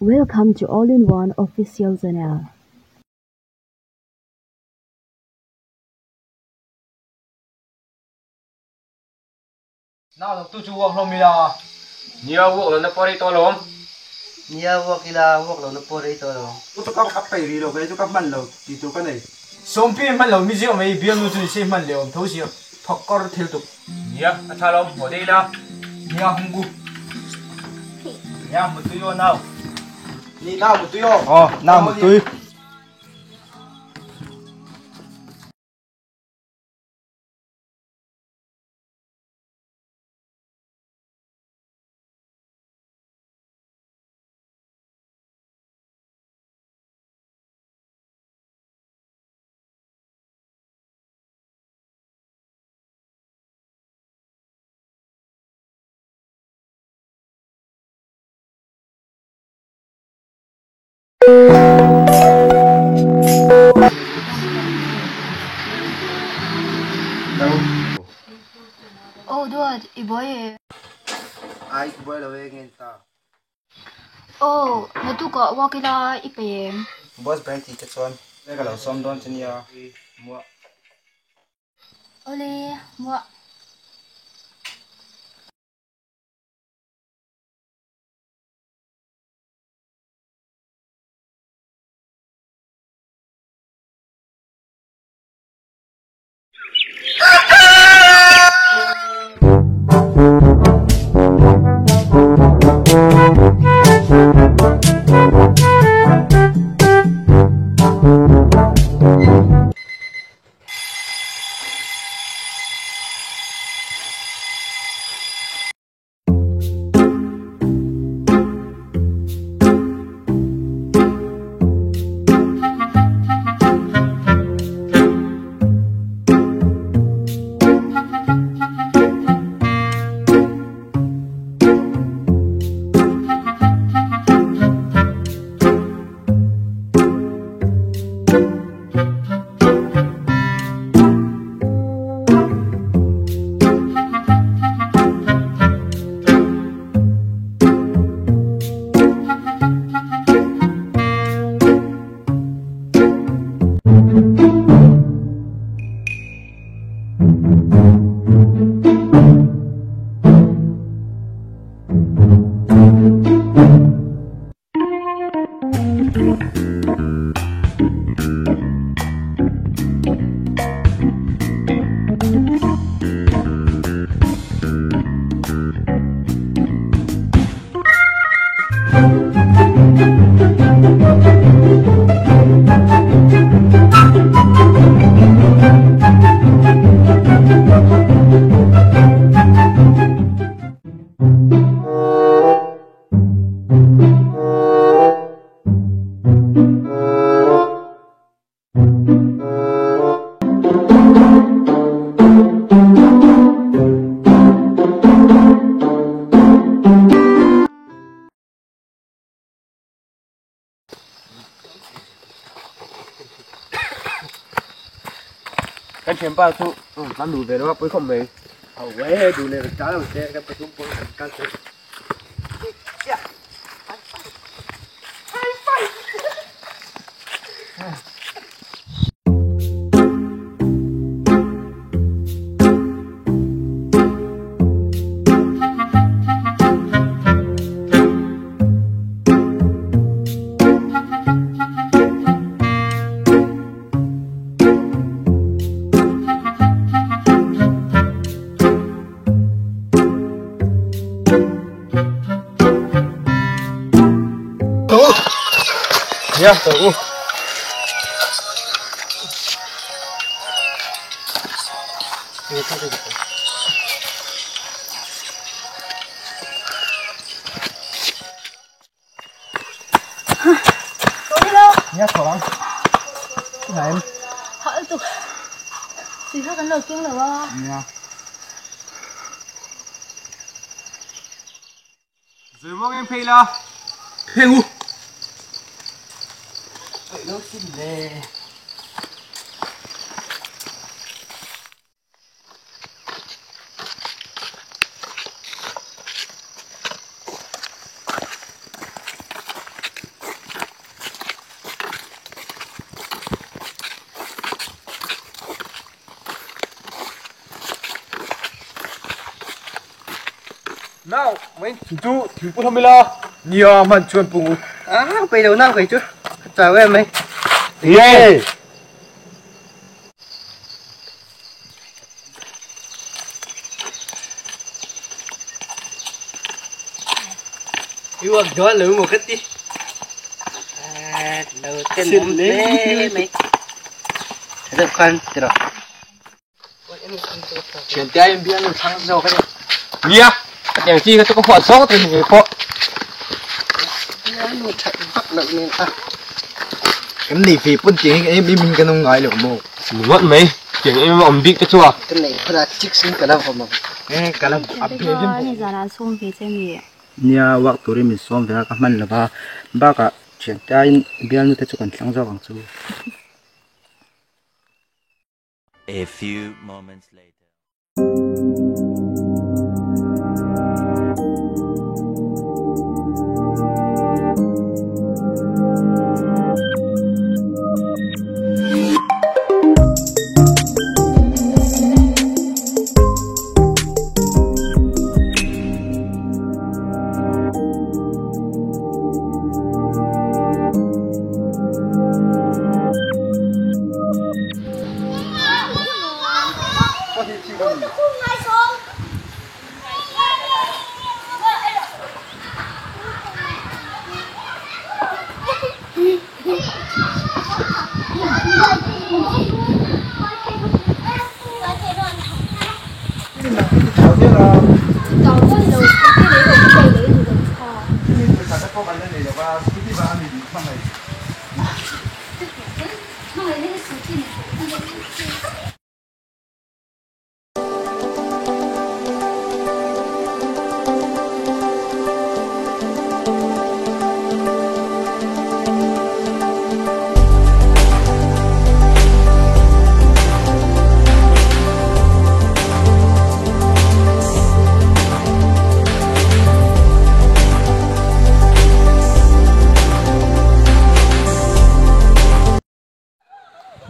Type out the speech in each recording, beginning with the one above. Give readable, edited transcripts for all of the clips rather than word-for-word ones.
Welcome to All-in-One Official Channel. Nào tu chú work lo mi la. Nia work lo na pori to lom. Nia work ila work lo na pori to lo. Tu ka kap pai ri lo ke tu ka man lo ti tu ka nei. Som pi man lo mi ji mai biam nu chu se man le om tho si thok kor thil tu. Nia acha lo mo dei la. Nia hungu. Nia mu tu yo nào. Ni nào một tu yo. Nào một tu. Oh, dude, iboy. Ai boy lo ve ngen ta. Oh, natuka wakila ipem. Boss brand ti ka chon. Le ka lo som don chen ya. Mo. Ole, mo. Cái chuyện ba tu. Làm đủ về đó bối không mày. Hầu quế đủ này cá là xe cái bát chúng bồi can thế. Nia tu. Nia thoáng. Cái này em. Hỏi tục. Gì khác cái lời kiêng là ba. Nia. Rồi mong em phi la. Phi ngu. Nó xin về. nào mấy chú thiếu bút không lo nhiều mà chuẩn bụng bây đầu nào vậy chứ chào em ấy yeah yêu gió lửa một cái tí đầu tiên muốn thế mày được con được rồi chuyện tay em biết nó thắng rồi cái gì àอย่างchiก็ต้องขอซ้อตัวนี้พอ nó chạy bắt được nên cái này vì bún tiếng em mình cái nông ngài liệu mồ ngất mấy chuyện em ổn định cái chùa cái này phải là chiếc xin cả đâu không cái làm Cái đó này giờ là xung về trên gì? nia wak turi mi som ve ka man la ba ka chen tai bian nu te chu kan thlang zo wang chu A few moments later.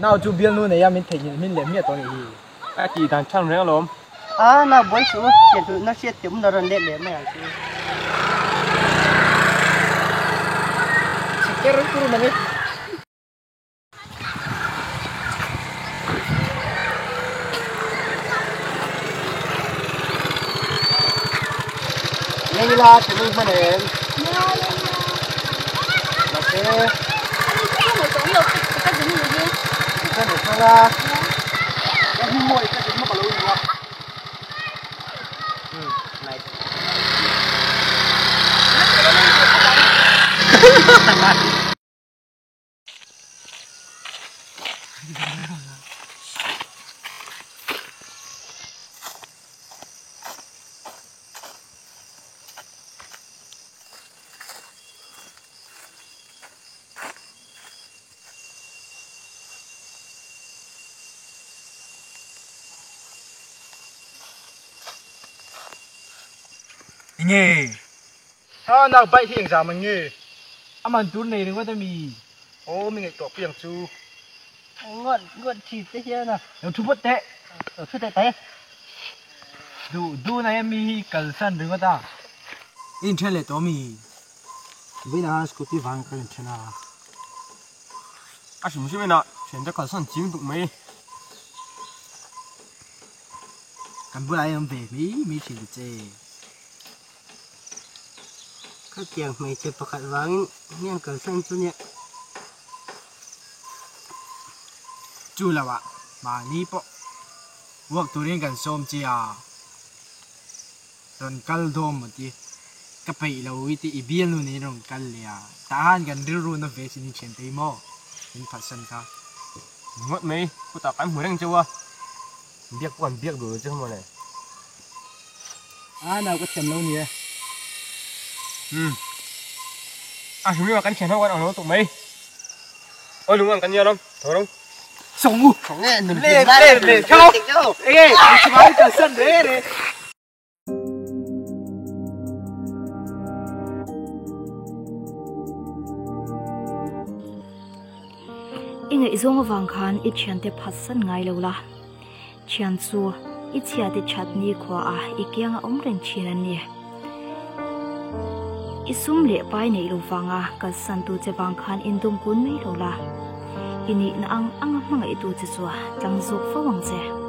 nào chú biên luôn này em mình thấy mình lấy miệtตัวนี้à chỉ thằng chăn rẽ lắm nó bối số nó sẽ tiệm nó lên để mày ăn chứ cái rối curu này đây là chúng mình mà để ok cái này sao ra cái mồi cái gì mà bảo lưu quá này nghe nào bay thì sao mình nghe mình tuần này đừng có tao mì ô mình lại tổ piang chu ngon thịt thế kia nè nó thu bất tệ thu tệ du này mi cần sân đừng có ta in chơi lại tổ mì bây giờ scooty vàng cái chuyện nào à什么是为了选择cần sân chính tụng mấy cần bữa nay em về Mỹ chỉ được chơi các tiếng mày chơi bạc vàng nhưng cần sân chút nhẹ chú là vậy mà ní bộ work tụi nên cần xôm chi à rồi cal đom một tí cái bậy là uy tí ibian luôn này rồi cal lìa tahan gần đưa luôn nó về xin chuyện tí mò mình phát sinh cả mất mấy cô ta cắm mũi đang chưa biết còn biết rồi chứ không này nào có chầm lâu nhỉ à chúng mình mà cắn chén không quan nó tụi mấy ôi đúng rồi cắn nhiều không thôi không sống nghe lên theo ê chỉ bảo cho sân đấy Ingai zong wang khan I chian te phasan ngai lo la chian chu I chia te chat ni khwa a I kyang om reng chin an ni isum le pai nei lo wanga ka san tu che wang khan indum kun mei lo la ini na ang anga hmanga itu che chuwa tlang zuk fawang che